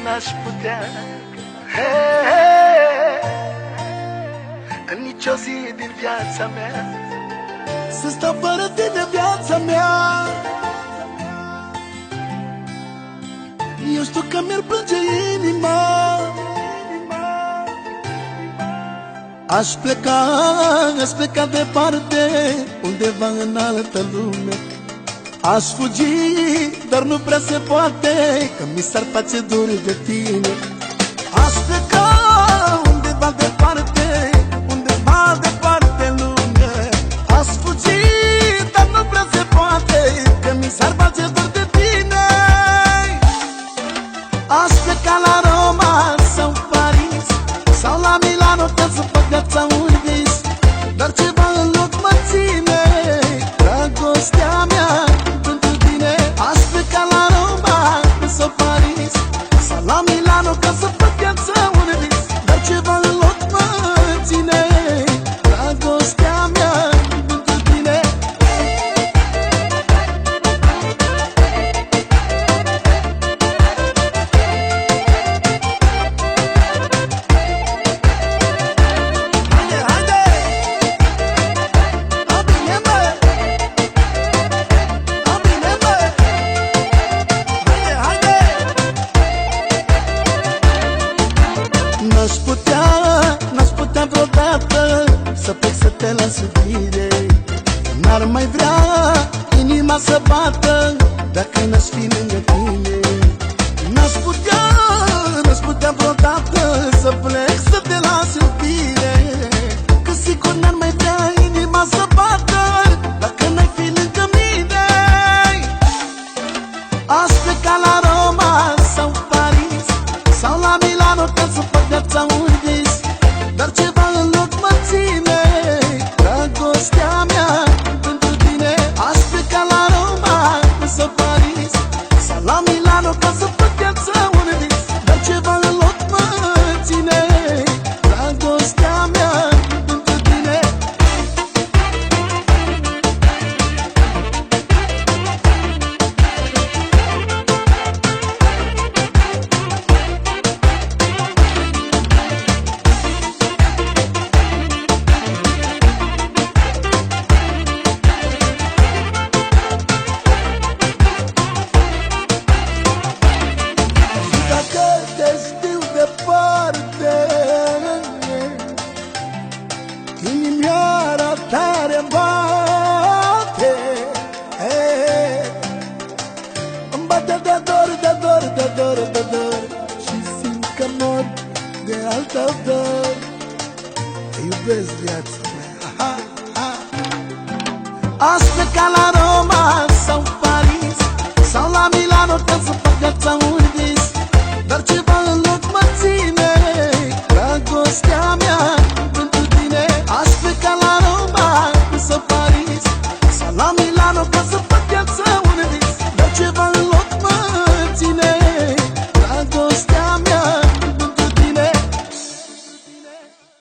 n-aș putea în nicio zi din viața mea să stau fără tine viața mea. Eu știu că mi-ar plânge inima. Aș pleca departe, undeva în altă lume. Aș fugi, dar nu prea se poate, că mi s-ar face dor de tine. Aș pleca undeva departe, undeva departe în lume. Aș fugi, dar nu prea se poate, că mi s-ar face dor de tine. Aș pleca la Roma sau Paris, sau la Milano, ca să fac viața un vis. Dar ceva în loc mă ține, dragostea mea pentru tine. Aș pleca la Roma sau Paris, sau la Milano, ca să fac viața un vis. Dar ceva în loc mă ține, dragostea mea pentru tine. N-aș putea vreodată să plec să te las iubire. N-ar mai vrea inima să bată dacă n-aș fi lângă tine. N-aș putea vreodată să plec să te las iubire, că sigur n-ar mai vrea inima să bată dacă n-ai fi lângă mine. Aș pleca la Roma sau Paris, sau la Milano, ca să fac viața un vis. Dar ceva în loc mă ține, dragostea mea pentru tine. Aș pleca la Roma sau Paris, sau la Milano, ca să fac viața un vis. Dar ceva în loc mă ține, dragostea mea pentru tine. Inimioara tare bate, îmi bate de dor, de dor, de dor, de dor, și simt că mor de altă dor. Te iubesc viața mea. Aș pleca la Roma sau Paris, sau la Milano, ca să fac viața un vis. Dar ceva în loc mă ține, dragostea mea pentru tine. Aș pleca la Roma sau Paris, sau la Milano, ca să fac